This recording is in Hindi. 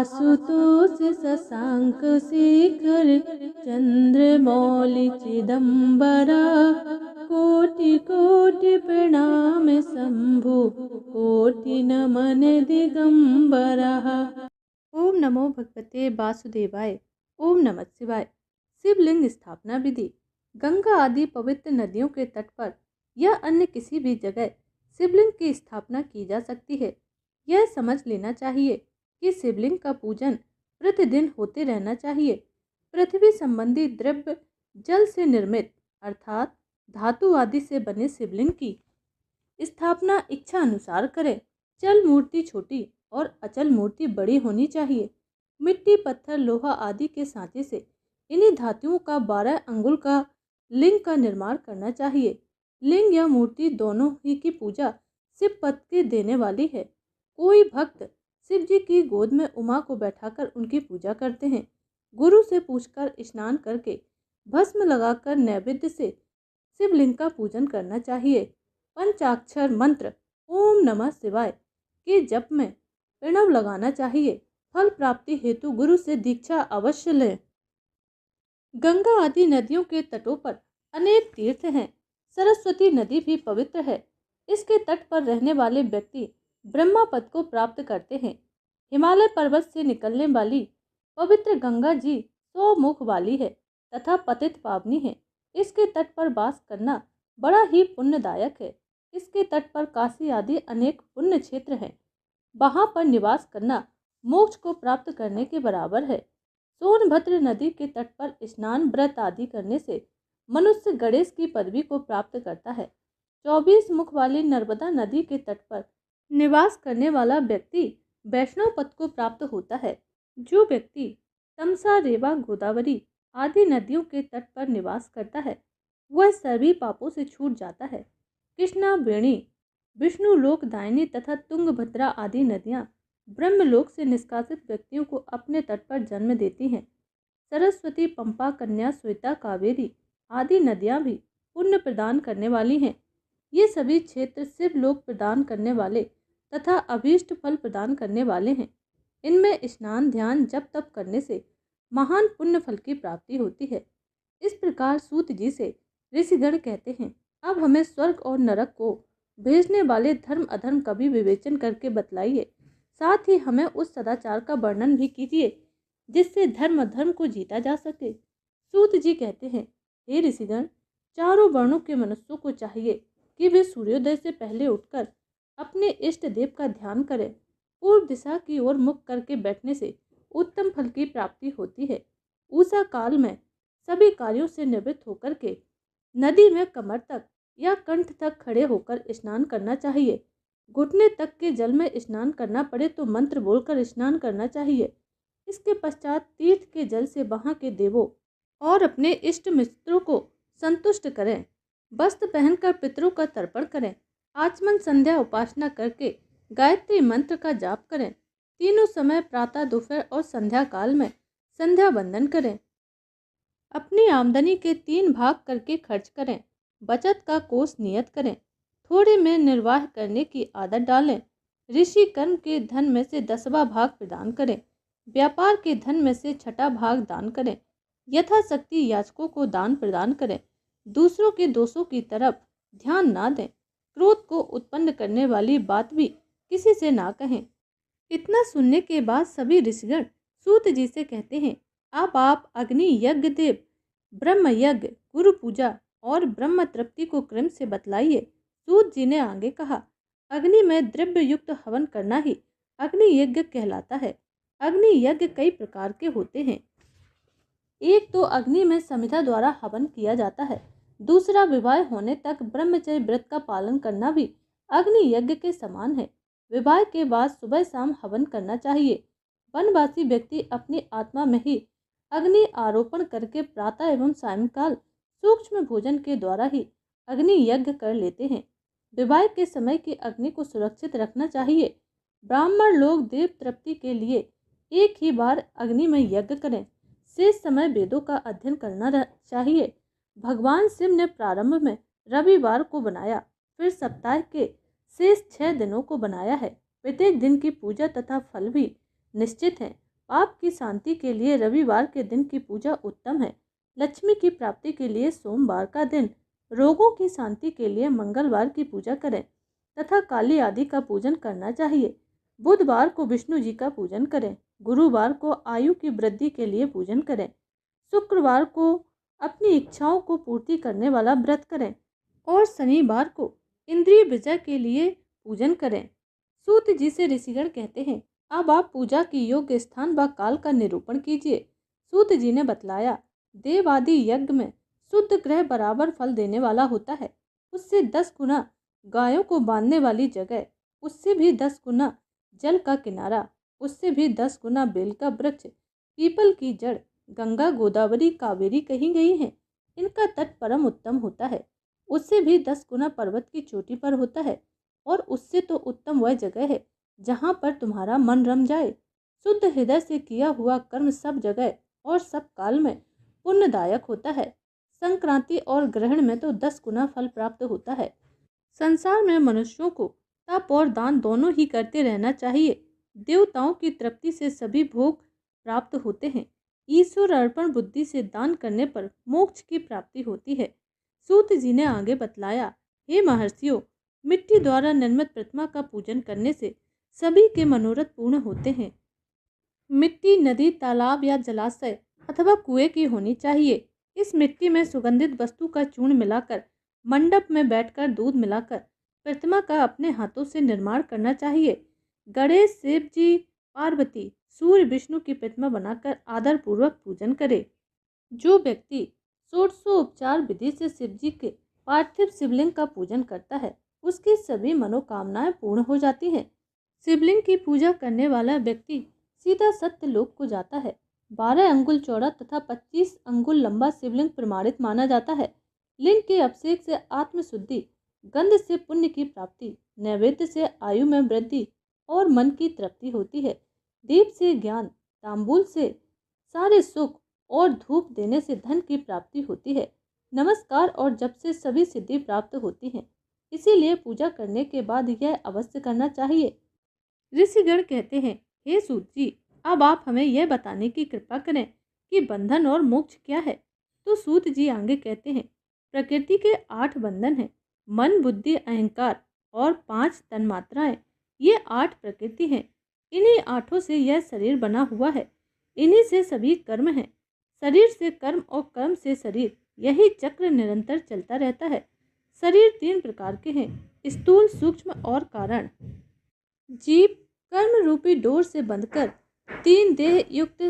आशुतोष शशांक शेखर चंद्रमौलि चिदंबरा। कोटि कोटि प्रणाम शंभु कोटि नमन दिगंबरा। ओम नमो भगवते वासुदेवाय। ओम नमः शिवाय। शिवलिंग स्थापना विधि। गंगा आदि पवित्र नदियों के तट पर या अन्य किसी भी जगह शिवलिंग की स्थापना की जा सकती है। यह समझ लेना चाहिए कि शिवलिंग का पूजन प्रतिदिन होते रहना चाहिए। पृथ्वी संबंधी द्रव्य जल से निर्मित अर्थात धातु आदि से बने शिवलिंग की स्थापना इच्छा अनुसार करें। चल मूर्ति छोटी और अचल मूर्ति बड़ी होनी चाहिए। मिट्टी, पत्थर, लोहा आदि के सांचे से इन्हीं धातुओं का 12 अंगुल का लिंग का निर्माण करना चाहिए। लिंग या मूर्ति दोनों ही की पूजा शिव पद के देने वाली है। कोई भक्त शिव जी की गोद में उमा को बैठाकर उनकी पूजा करते हैं। गुरु से पूछकर स्नान करके भस्म लगाकर नैवेद्य से शिवलिंग का पूजन करना चाहिए। पंचाक्षर मंत्र ओम नमः शिवाय के जप में प्रणव लगाना चाहिए। फल प्राप्ति हेतु गुरु से दीक्षा अवश्य लें। गंगा आदि नदियों के तटों पर अनेक तीर्थ हैं। सरस्वती नदी भी पवित्र है। इसके तट पर रहने वाले व्यक्ति ब्रह्मा पद को प्राप्त करते हैं। हिमालय पर्वत से निकलने वाली पवित्र गंगा जी 100 मुख वाली है तथा पतित पावनी है। इसके तट पर वास करना बड़ा ही पुण्यदायक है। इसके तट पर काशी आदि अनेक पुण्य क्षेत्र हैं। वहां पर निवास करना मोक्ष को प्राप्त करने के बराबर है। सोनभद्र नदी के तट पर स्नान, व्रत आदि करने से मनुष्य गणेश की पदवी को प्राप्त करता है। 24 मुख वाली नर्मदा नदी के तट पर निवास करने वाला व्यक्ति वैष्णव पद को प्राप्त होता है। जो व्यक्ति तमसा, रेवा, गोदावरी आदि नदियों के तट पर निवास करता है वह सभी पापों से छूट जाता है। कृष्णा, वेणी, विष्णु लोक, दायनी तथा तुंगभद्रा आदि नदियां ब्रह्मलोक से निष्कासित व्यक्तियों को अपने तट पर जन्म देती हैं। सरस्वती, पंपा, कन्या, श्वेता, कावेरी आदि नदियां भी पुण्य प्रदान करने वाली हैं। ये सभी क्षेत्र शिव लोक प्रदान करने वाले तथा अभीष्ट फल प्रदान करने वाले हैं। इनमें स्नान, ध्यान, जप तप करने से महान पुण्य फल की प्राप्ति होती है। इस प्रकार सूत जी से ऋषिगण कहते हैं, अब हमें स्वर्ग और नरक को भेजने वाले धर्म अधर्म का भी विवेचन करके बतलाइए। साथ ही हमें उस सदाचार का वर्णन भी कीजिए जिससे धर्म अधर्म को जीता जा सके। सूत जी कहते हैं, हे ऋषिगण, चारों वर्णों के मनुष्यों को चाहिए कि वे सूर्योदय से पहले उठकर अपने इष्ट देव का ध्यान करें। पूर्व दिशा की ओर मुख करके बैठने से उत्तम फल की प्राप्ति होती है। उषा काल में सभी कार्यों से निवृत्त होकर के नदी में कमर तक या कंठ तक खड़े होकर स्नान करना चाहिए। घुटने तक के जल में स्नान करना पड़े तो मंत्र बोलकर स्नान करना चाहिए। इसके पश्चात तीर्थ के जल से वहां के देवों और अपने इष्ट मित्रों को संतुष्ट करें। वस्त्र पहनकर पितरों का तर्पण करें। आचमन, संध्या उपासना करके गायत्री मंत्र का जाप करें। तीनों समय प्रातः, दोपहर और संध्या काल में संध्या वंदन करें। अपनी आमदनी के 3 भाग करके खर्च करें। बचत का कोष नियत करें। थोड़े में निर्वाह करने की आदत डालें। ऋषि कर्म के धन में से 10वां भाग प्रदान करें। व्यापार के धन में से 6ठा भाग दान करें। यथाशक्ति याचकों को दान प्रदान करें। दूसरों के दोषों की तरफ ध्यान ना दें। क्रोध को उत्पन्न करने वाली बात भी किसी से ना कहें। इतना सुनने के बाद सभी ऋषिगण सूत जी से कहते हैं, अब आप अग्नि यज्ञ, देव ब्रह्म यज्ञ, गुरु पूजा और ब्रह्म तृप्ति को क्रम से बतलाइए। सूत जी ने आगे कहा, अग्नि में द्रव्य युक्त हवन करना ही अग्नि यज्ञ कहलाता है। अग्नि यज्ञ कई प्रकार के होते हैं। एक तो अग्नि में समिधा द्वारा हवन किया जाता है। दूसरा, विवाह होने तक ब्रह्मचर्य व्रत का पालन करना भी अग्नि यज्ञ के समान है। विवाह के बाद सुबह शाम हवन करना चाहिए। वनवासी व्यक्ति अपनी आत्मा में ही अग्नि आरोपण करके प्रातः एवं सायंकाल सूक्ष्म भोजन के द्वारा ही अग्नि यज्ञ कर लेते हैं। विवाह के समय की अग्नि को सुरक्षित रखना चाहिए। ब्राह्मण लोग देव तृप्ति के लिए एक ही बार अग्नि में यज्ञ करें। शेष समय वेदों का अध्ययन करना चाहिए। भगवान शिव ने प्रारंभ में रविवार को बनाया, फिर सप्ताह के शेष 6 दिनों को बनाया है। प्रत्येक दिन की पूजा तथा फल भी निश्चित है। पाप की शांति के लिए रविवार के दिन की पूजा उत्तम है। लक्ष्मी की प्राप्ति के लिए सोमवार का दिन, रोगों की शांति के लिए मंगलवार की पूजा करें तथा काली आदि का पूजन करना चाहिए। बुधवार को विष्णु जी का पूजन करें। गुरुवार को आयु की वृद्धि के लिए पूजन करें। शुक्रवार को अपनी इच्छाओं को पूर्ति करने वाला व्रत करें और शनिवार को इंद्रिय विजय के लिए पूजन करें। सूत जी से ऋषिगण कहते हैं, अब आप पूजा की योग्य स्थान व काल का निरूपण कीजिए। सूत जी ने बतलाया, देव आदि यज्ञ में शुद्ध ग्रह बराबर फल देने वाला होता है। उससे 10 गुना गायों को बांधने वाली जगह, उससे भी 10 गुना जल का किनारा, उससे भी 10 गुना बेल का वृक्ष, पीपल की जड़, गंगा गोदावरी कावेरी कही गई हैं। इनका तट परम उत्तम होता है। उससे भी 10 गुना पर्वत की चोटी पर होता है और उससे तो उत्तम वह जगह है जहाँ पर तुम्हारा मन रम जाए। शुद्ध हृदय से किया हुआ कर्म सब जगह और सब काल में पुण्यदायक होता है। संक्रांति और ग्रहण में तो 10 गुना फल प्राप्त होता है। संसार में मनुष्यों को तप और दान दोनों ही करते रहना चाहिए। देवताओं की तृप्ति से सभी भोग प्राप्त होते हैं। ईश्वर अर्पण बुद्धि से दान करने पर मोक्ष की प्राप्ति होती है। सूत जी ने आगे बतलाया, हे महर्षियों, मिट्टी द्वारा निर्मित प्रतिमा का पूजन करने से सभी के मनोरथ पूर्ण होते हैं। मिट्टी नदी, तालाब या जलाशय अथवा कुएं की होनी चाहिए। इस मिट्टी में सुगंधित वस्तु का चूर्ण मिलाकर मंडप में बैठकर दूध मिलाकर प्रतिमा का अपने हाथों से निर्माण करना चाहिए। गणेश, शिव जी, पार्वती, सूर्य, विष्णु की प्रतिमा बनाकर आदर पूर्वक पूजन करे। जो व्यक्ति षोडशोपचार विधि से शिव जी के पार्थिव शिवलिंग का पूजन करता है, उसकी सभी मनोकामनाएं पूर्ण हो जाती हैं। शिवलिंग की पूजा करने वाला व्यक्ति सीधा सत्य लोक को जाता है। 12 अंगुल चौड़ा तथा 25 अंगुल लंबा शिवलिंग प्रमाणित माना जाता है। लिंग के अभिषेक से आत्मशुद्धि, गंध से पुण्य की प्राप्ति, नैवेद्य से आयु में वृद्धि और मन की तृप्ति होती है। दीप से ज्ञान, तांबूल से सारे सुख और धूप देने से धन की प्राप्ति होती है। नमस्कार और जप से सभी सिद्धि प्राप्त होती हैं। इसीलिए पूजा करने के बाद यह अवश्य करना चाहिए। ऋषिगण कहते हैं, हे सूत जी, अब आप हमें यह बताने की कृपा करें कि बंधन और मोक्ष क्या है। तो सूत जी आगे कहते हैं, प्रकृति के 8 बंधन हैं, मन, बुद्धि, अहंकार और 5 तन्मात्राएं। ये 8 प्रकृति हैं। इन्हीं 8 से यह शरीर बना हुआ है। इन्हीं से सभी कर्म हैं। शरीर से कर्म और कर्म से शरीर, यही चक्र निरंतर चलता रहता है। शरीर 3 प्रकार के हैं, स्थूल, सूक्ष्म और कारण। जीव कर्म रूपी डोर से बंधकर 3 देह युक्त